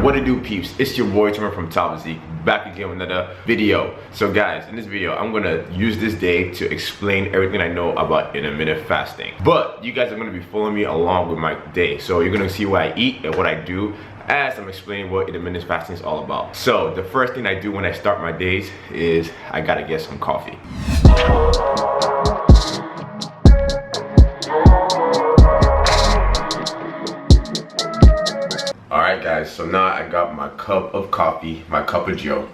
What it do, peeps? It's your boy Turner from taophysique, back again with another video. So guys, in this video I'm gonna use this day to explain everything I know about intermittent fasting, but you guys are gonna be following me along with my day. So you're gonna see what I eat and what I do as I'm explaining what intermittent fasting is all about. So the first thing I do when I start my days is I gotta get some coffee. Alright guys, so now I got my cup of coffee, my cup of joe.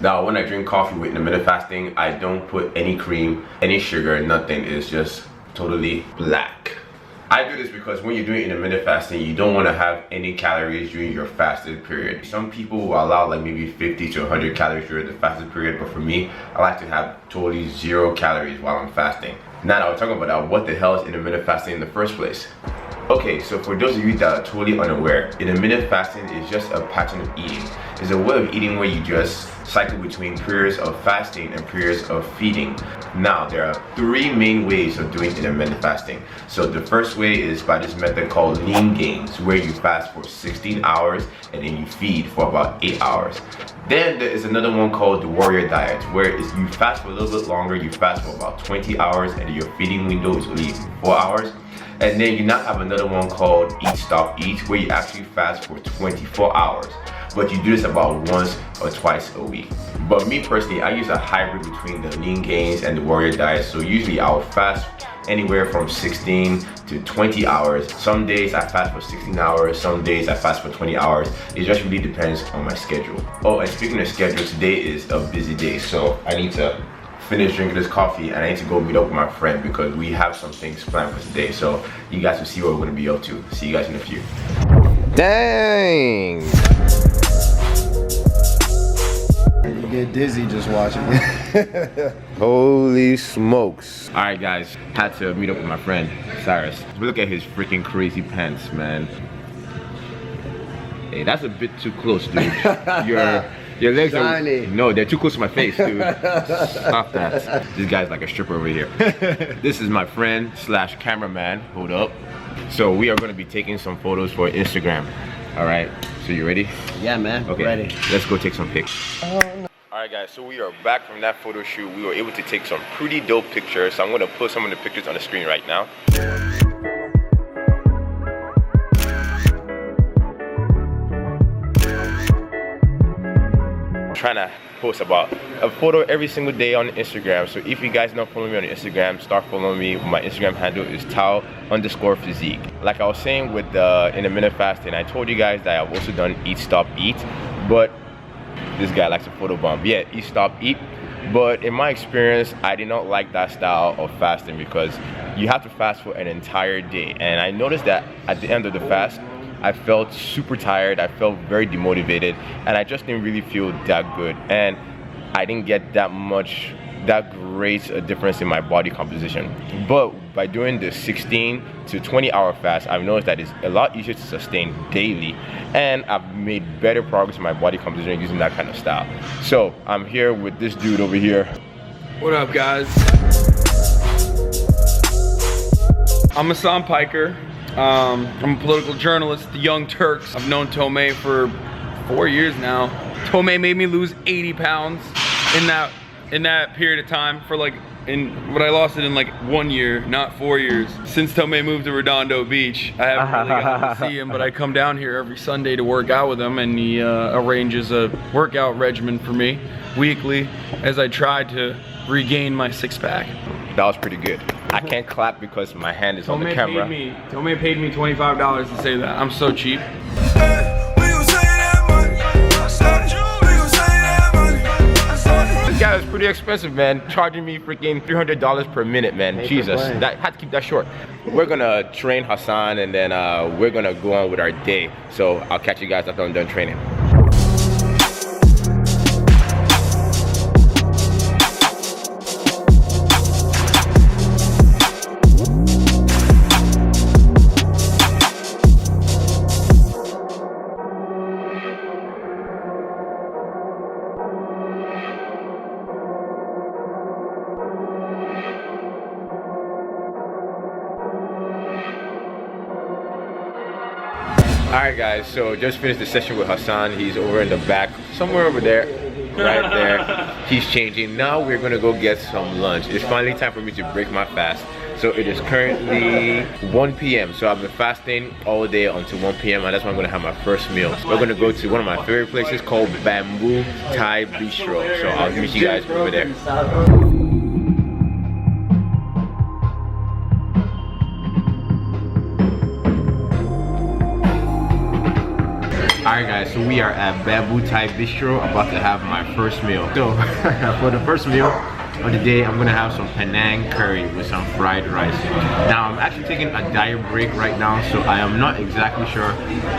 Now when I drink coffee with intermittent fasting, I don't put any cream, any sugar, nothing. It's just totally black. I do this because when you're doing intermittent fasting, you don't want to have any calories during your fasted period. Some people will allow like maybe 50 to 100 calories during the fasted period, but for me, I like to have totally 0 calories while I'm fasting. Now that we're talking about what the hell is intermittent fasting in the first place. Okay, so for those of you that are totally unaware, intermittent fasting is just a pattern of eating. It's a way of eating where you just cycle between periods of fasting and periods of feeding. Now, there are 3 main ways of doing intermittent fasting. So the first way is by this method called lean gains, where you fast for 16 hours and then you feed for about 8 hours. Then there is another one called the warrior diet, where you fast for a little bit longer, you fast for about 20 hours and your feeding window is only 4 hours. And then you now have another one called eat stop eat, where you actually fast for 24 hours, but you do this about once or twice a week. But me personally, I use a hybrid between the lean gains and the warrior diet. So usually I'll fast anywhere from 16 to 20 hours. Some days I fast for 16 hours, some days I fast for 20 hours. It just really depends on my schedule. Oh, and speaking of schedule, today is a busy day, so I need to finish drinking this coffee and I need to go meet up with my friend because we have some things planned for today. So you guys will see what we're gonna be up to. See you guys in a few. Dang! You get dizzy just watching it. Holy smokes. Alright guys, had to meet up with my friend, Cyrus. Look at his freaking crazy pants, man. Hey, that's a bit too close, dude. Your legs Tiny. are, no, they're too close to my face, dude. Stop that. This guy's like a stripper over here. This is my friend slash cameraman. Hold up. So we are gonna be taking some photos for Instagram. All right, so you ready? Yeah, man, okay, ready. Let's go take some pics. All right guys, so we are back from that photo shoot. We were able to take some pretty dope pictures. So I'm gonna put some of the pictures on the screen right now. Trying to post about a photo every single day on Instagram. So if you guys don't follow me on Instagram, start following me. My Instagram handle is tao_physique. Like I was saying with the intermittent fasting, I told you guys that I've also done eat stop eat, but this guy likes a photo bomb. Yeah, eat stop eat. But in my experience, I did not like that style of fasting because you have to fast for an entire day. And I noticed that at the end of the fast, I felt super tired, I felt very demotivated, and I just didn't really feel that good. And I didn't get that great a difference in my body composition. But by doing the 16 to 20 hour fast, I've noticed that it's a lot easier to sustain daily, and I've made better progress in my body composition using that kind of style. So I'm here with this dude over here. What up, guys? I'm Hasan Piker. I'm a political journalist, the Young Turks. I've known Tomei for 4 years now. Tomei made me lose 80 pounds in that period of time but I lost it in like 1 year, not 4 years. Since Tomei moved to Redondo Beach, I haven't really gotten to see him, but I come down here every Sunday to work out with him, and he arranges a workout regimen for me weekly as I try to regain my 6-pack. That was pretty good. I can't clap because my hand is on the camera. Tomei paid me $25 to say that. I'm so cheap. This guy was pretty expensive, man. Charging me freaking $300 per minute, man. Jesus, that had to keep that short. We're gonna train Hasan, and then we're gonna go on with our day. So I'll catch you guys after I'm done training. Alright guys, so just finished the session with Hasan. He's over in the back, somewhere over there, right there. He's changing. Now we're gonna go get some lunch. It's finally time for me to break my fast. So it is currently 1 p.m. So I've been fasting all day until 1 p.m. and that's when I'm gonna have my first meal. So we're gonna go to one of my favorite places called Bamboo Thai Bistro. So I'll meet you guys over there. Alright guys, so we are at Bamboo Thai Bistro, about to have my first meal. So for the first meal of the day, I'm gonna have some Penang curry with some fried rice. Now I'm actually taking a diet break right now, so I am not exactly sure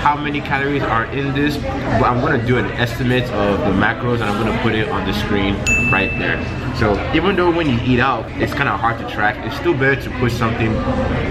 how many calories are in this, but I'm gonna do an estimate of the macros and I'm gonna put it on the screen right there. So even though when you eat out, it's kind of hard to track, it's still better to put something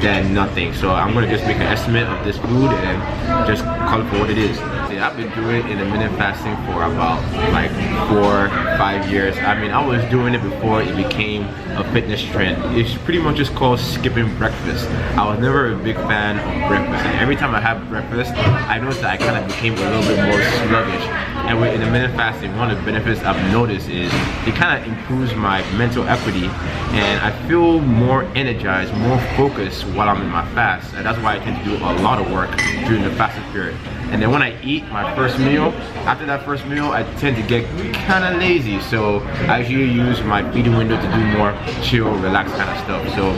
than nothing. So I'm gonna just make an estimate of this food and just call it for what it is. I've been doing intermittent fasting for about like 4-5 years. I mean, I was doing it before it became a fitness trend. It's pretty much just called skipping breakfast. I was never a big fan of breakfast, and every time I have breakfast, I noticed that I kind of became a little bit more sluggish. And with intermittent fasting, one of the benefits I've noticed is it kind of improves my mental equity, and I feel more energized, more focused while I'm in my fast. And that's why I tend to do a lot of work during the fasting period. And then when I eat my first meal, after that first meal, I tend to get kind of lazy. So I usually use my feeding window to do more chill, relaxed kind of stuff. So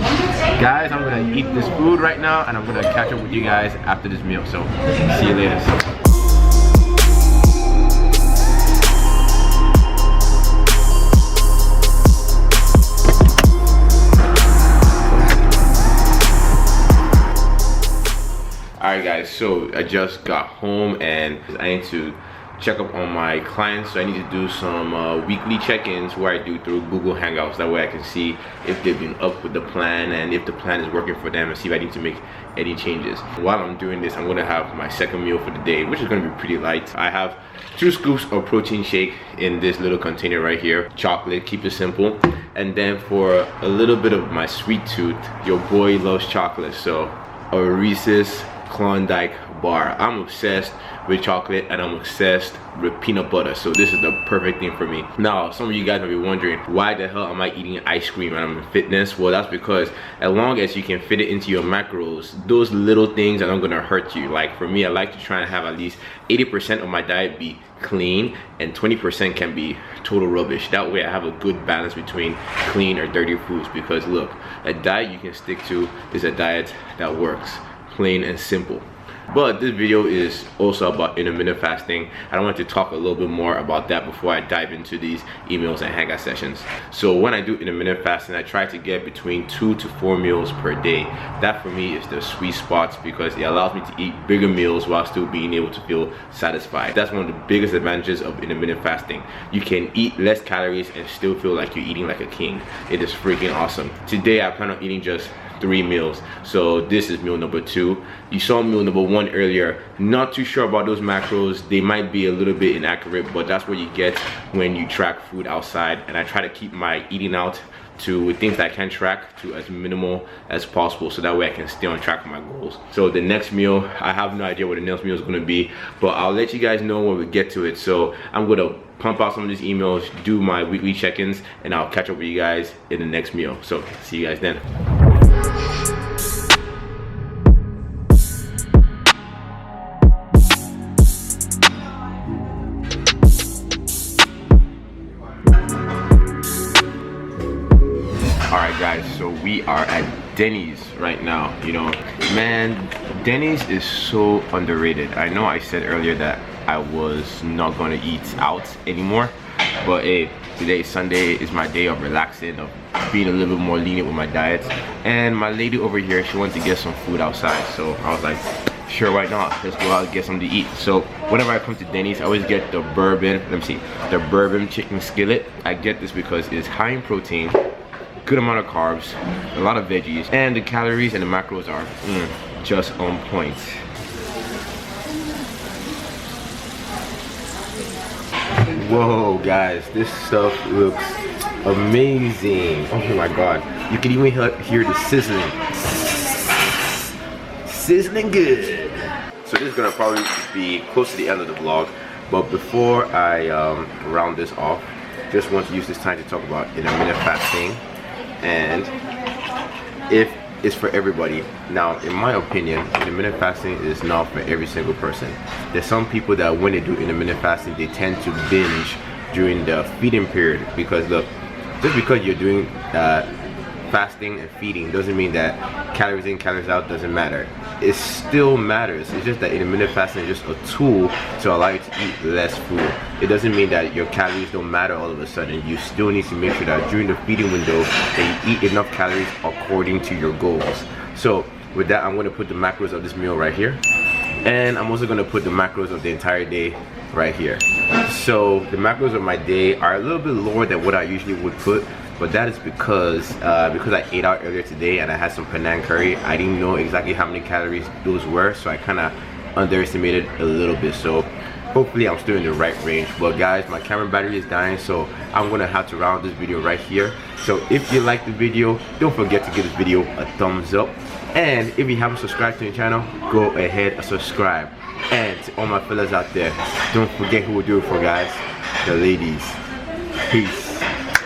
guys, I'm gonna eat this food right now and I'm gonna catch up with you guys after this meal. So see you later. Alright guys, so I just got home and I need to check up on my clients. So I need to do some weekly check-ins where I do through Google Hangouts. That way I can see if they've been up with the plan and if the plan is working for them, and see if I need to make any changes. While I'm doing this, I'm going to have my second meal for the day, which is going to be pretty light. I have 2 scoops of protein shake in this little container right here. Chocolate, keep it simple. And then for a little bit of my sweet tooth, your boy loves chocolate. So a Reese's Klondike bar. I'm obsessed with chocolate and I'm obsessed with peanut butter, so this is the perfect thing for me. Now some of you guys might be wondering, why the hell am I eating ice cream and I'm in fitness? Well, that's because as long as you can fit it into your macros, those little things are not gonna hurt you. Like for me, I like to try and have at least 80% of my diet be clean and 20% can be total rubbish. That way I have a good balance between clean or dirty foods, because look, a diet you can stick to is a diet that works. Plain and simple. But this video is also about intermittent fasting. I want to talk a little bit more about that before I dive into these emails and hangout sessions. So when I do intermittent fasting, I try to get between 2 to 4 meals per day. That for me is the sweet spots, because it allows me to eat bigger meals while still being able to feel satisfied. That's one of the biggest advantages of intermittent fasting. You can eat less calories and still feel like you're eating like a king. It is freaking awesome. Today I plan on eating just 3 meals. So this is meal number 2. You saw meal number 1 earlier. Not too sure about those macros. They might be a little bit inaccurate, but that's what you get when you track food outside. And I try to keep my eating out to things that I can track to as minimal as possible, so that way I can stay on track with my goals. So the next meal, I have no idea what the next meal is going to be, but I'll let you guys know when we get to it. So I'm going to pump out some of these emails, do my weekly check-ins, and I'll catch up with you guys in the next meal. So see you guys then. Alright guys, so we are at Denny's right now. You know, man, Denny's is so underrated. I know I said earlier that I was not going to eat out anymore, but hey, today Sunday is my day of relaxing, of being a little bit more lenient with my diet. And my lady over here, she wanted to get some food outside, so I was like, sure, why not? Let's go out and get something to eat. So whenever I come to Denny's, I always get the bourbon, the bourbon chicken skillet. I get this because it's high in protein, good amount of carbs, a lot of veggies, and the calories and the macros are just on point. Whoa guys, this stuff looks amazing. Oh my god, you can even hear the sizzling. Sizzling good. So this is gonna probably be close to the end of the vlog. But before I round this off, just want to use this time to talk about intermittent fasting and if it's for everybody. Now, in my opinion, intermittent fasting is not for every single person. There's some people that when they do intermittent fasting, they tend to binge during the feeding period, because look, just because you're doing fasting and feeding doesn't mean that calories in, calories out doesn't matter. It still matters. It's just that intermittent fasting is just a tool to allow you to eat less food. It doesn't mean that your calories don't matter all of a sudden. You still need to make sure that during the feeding window that you eat enough calories according to your goals. So with that, I'm going to put the macros of this meal right here, and I'm also going to put the macros of the entire day right here. So the macros of my day are a little bit lower than what I usually would put, but that is because I ate out earlier today and I had some Penang curry. I didn't know exactly how many calories those were, so I kind of underestimated a little bit. So hopefully I'm still in the right range. But guys, my camera battery is dying, so I'm gonna have to round this video right here. So if you like the video, don't forget to give this video a thumbs up, and if you haven't subscribed to the channel, go ahead and subscribe. And to all my fellas out there, don't forget who we'll do it for, guys. The ladies. Peace.